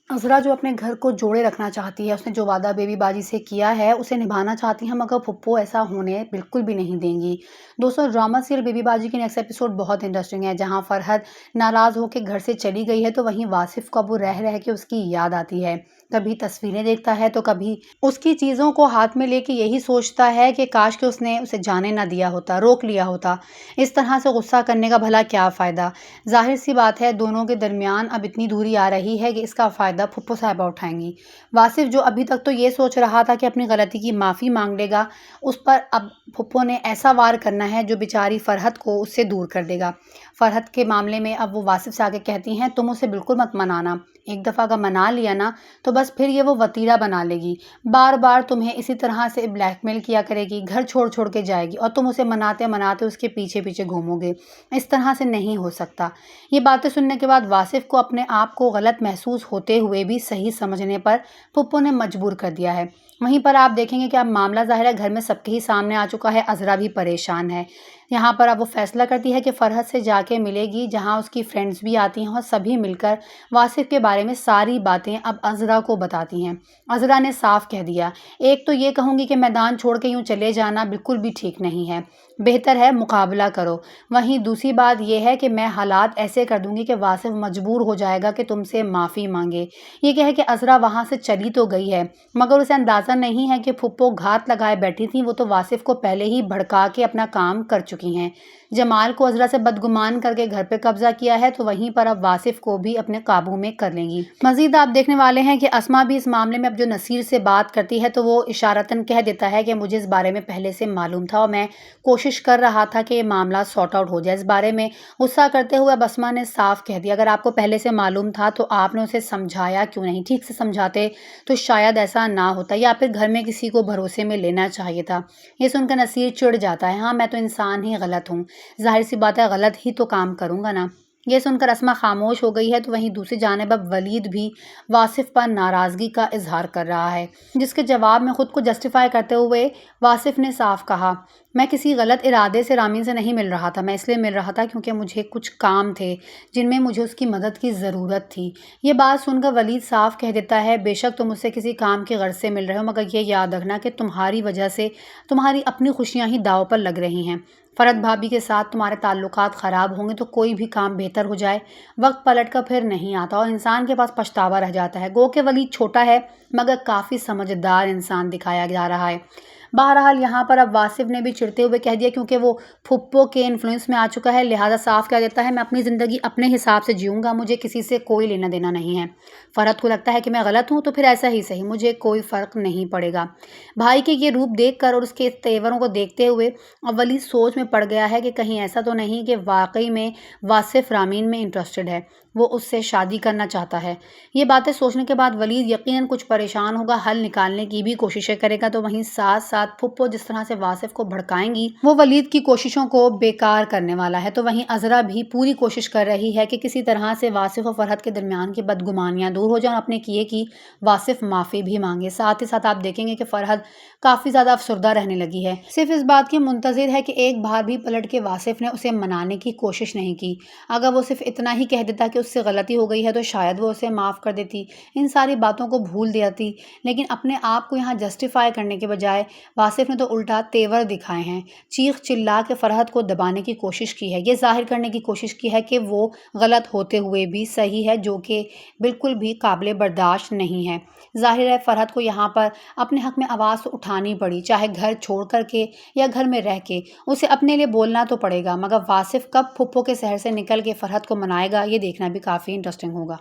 अज़रा जो अपने घर को जोड़े रखना चाहती है, उसने जो वादा बेबी बाजी से किया है, उसे निभाना चाहती है, मगर फुप्पो ऐसा होने बिल्कुल भी नहीं देंगी। दोस्तों, ड्रामा सीरियल बेबी बाजी की नेक्स्ट एपिसोड बहुत इंटरेस्टिंग है, जहां फरहद नाराज़ होकर घर से चली गई है, तो वहीं वासिफ को अब वो रह रह के उसकी याद आती है। कभी तस्वीरें देखता है, तो कभी उसकी चीज़ों को हाथ में लेके यही सोचता है कि काश कि उसने उसे जाने ना दिया होता, रोक लिया होता। इस तरह से गुस्सा करने का भला क्या फ़ायदा? ज़ाहिर सी बात है, दोनों के दरमियान अब इतनी दूरी आ रही है कि इसका फ़ायदा फुप्पो साहिबा उठाएंगी। वासिफ जो अभी तक तो ये सोच रहा था कि अपनी गलती की माफ़ी मांग लेगा, उस पर अब फुप्पो ने ऐसा वार करना है जो बेचारी फरहद को उससे दूर कर देगा। फरहद के मामले में अब वो वासिफ से आके कहती हैं, तुम उसे बिल्कुल मत मनाना। एक दफ़ा अगर मना लिया ना, तो बस फिर ये वो वतीरा बना लेगी। बार बार तुम्हें इसी तरह से ब्लैकमेल किया करेगी, घर छोड़ छोड़ के जाएगी, और तुम उसे मनाते मनाते उसके पीछे पीछे घूमोगे। इस तरह से नहीं हो सकता। ये बातें सुनने के बाद वासिफ को अपने आप को गलत महसूस होते हुए भी सही समझने पर फुप्पो ने मजबूर कर दिया है। वहीं पर आप देखेंगे कि अब मामला ज़ाहिर है घर में सबके ही सामने आ चुका है। अज़रा भी परेशान है। यहाँ पर अब वो फैसला करती है कि फरहद से जाके मिलेगी, जहाँ उसकी फ्रेंड्स भी आती हैं, और सभी मिलकर वासिफ के बारे में सारी बातें अब अज़रा को बताती हैं। अज़रा ने साफ कह दिया, एक तो ये कहूँगी कि मैदान छोड़ के यूँ चले जाना बिल्कुल भी ठीक नहीं है, बेहतर है मुकाबला करो। वहीं दूसरी बात यह है कि मैं हालात ऐसे कर दूंगी कि वासिफ मजबूर हो जाएगा कि तुमसे माफ़ी मांगे। ये कह के अज़रा वहाँ से चली तो गई है, मगर उसे अंदाज़ा नहीं है कि फुप्पो घात लगाए बैठी थी। वो तो वासिफ को पहले ही भड़का के अपना काम कर चुकी हैं। जमाल को अज़रा से बदगुमान करके घर पे कब्जा किया है, तो वहीं पर अब वासिफ को भी अपने काबू में कर लेंगी। मजीद आप देखने वाले हैं कि अस्मा भी इस मामले में अब जो नसीर से बात करती है, तो वो इशारतन कह देता है कि मुझे इस बारे में पहले से मालूम था और मैं कोशिश कर रहा था कि ये मामला सॉर्ट आउट हो जाए। इस बारे में गुस्सा करते हुए अब अस्मा ने साफ कह दिया, अगर आपको पहले से मालूम था तो आपने उसे समझाया क्यों नहीं? ठीक से समझाते तो शायद ऐसा ना होता, या फिर घर में किसी को भरोसे में लेना चाहिए था। ये सुनकर नसीर चिढ़ जाता है, हाँ मैं तो इंसान ही गलत हूँ, ज़ाहिर सी बात है गलत ही तो काम करूँगा ना। ये सुनकर अस्मा खामोश हो गई है, तो वहीं दूसरी जानिब अब वलीद भी वासिफ पर नाराज़गी का इजहार कर रहा है, जिसके जवाब में खुद को जस्टिफाई करते हुए वासिफ ने साफ कहा, मैं किसी गलत इरादे से रामीन से नहीं मिल रहा था, मैं इसलिए मिल रहा था क्योंकि मुझे कुछ काम थे जिनमें मुझे उसकी मदद की ज़रूरत थी। ये बात सुनकर वलीद साफ कह देता है, बेशक तुम मुझसे किसी काम की गर्ज से मिल रहे हो, मगर ये याद रखना कि तुम्हारी वजह से तुम्हारी अपनी खुशियाँ ही दाव पर लग रही हैं। फरहद भाभी के साथ तुम्हारे ताल्लुकात ख़राब होंगे तो कोई भी काम बेहतर हो जाए, वक्त पलट कर फिर नहीं आता और इंसान के पास पछतावा रह जाता है। गो के वलीद छोटा है, मगर काफ़ी समझदार इंसान दिखाया जा रहा है। बहरहाल यहाँ पर अब वासिफ ने भी चिढ़ते हुए कह दिया, क्योंकि वो फुप्पो के इन्फ्लुएंस में आ चुका है, लिहाजा साफ कह देता है, मैं अपनी ज़िंदगी अपने हिसाब से जीऊँगा, मुझे किसी से कोई लेना देना नहीं है। फरहद को लगता है कि मैं गलत हूँ, तो फिर ऐसा ही सही, मुझे कोई फ़र्क नहीं पड़ेगा। भाई के ये रूप देख कर और उसके तेवरों को देखते हुए अब वलीद सोच में पड़ गया है कि कहीं ऐसा तो नहीं कि वाकई में वासिफ रामीन में इंटरेस्टेड है, वो उससे शादी करना चाहता है। ये बातें सोचने के बाद वलीद यकीनन कुछ परेशान होगा, हल निकालने की भी कोशिशें करेगा, तो वहीं साथ साथ फुप्पो जिस तरह से वासिफ को भड़काएंगी, वो वलीद की कोशिशों को बेकार करने वाला है। तो वहीं अज़रा भी पूरी कोशिश कर रही है कि किसी तरह से वासिफ और फरहद के दरमियान की बदगुमानियां दूर हो जाएं, अपने किए की वासिफ माफ़ी भी मांगे। साथ ही साथ आप देखेंगे कि फरहद काफ़ी ज़्यादा अफसरदा रहने लगी है, सिर्फ इस बात की मुंतज़िर है कि एक बार भी पलट के वासिफ ने उसे मनाने की कोशिश नहीं की। अगर वो सिर्फ इतना ही कह देता कि उससे गलती हो गई है, तो शायद वो उसे माफ़ कर देती, इन सारी बातों को भूल देती। लेकिन अपने आप को यहाँ जस्टिफाई करने के बजाय वासिफ ने तो उल्टा तेवर दिखाए हैं, चीख चिल्ला के फरहद को दबाने की कोशिश की है, ये जाहिर करने की कोशिश की है कि वो गलत होते हुए भी सही है, जो कि बिल्कुल भी काबिल बर्दाश्त नहीं है। जाहिर है फरहद को यहाँ पर अपने हक में आवाज़ तो उठानी पड़ी, चाहे घर छोड़ कर के या घर में रह के, उसे अपने लिए बोलना तो पड़ेगा। मगर वासिफ कब फुप्पो के शहर से निकल के फरहद को मनाएगा, ये देखना भी काफ़ी इंटरेस्टिंग होगा।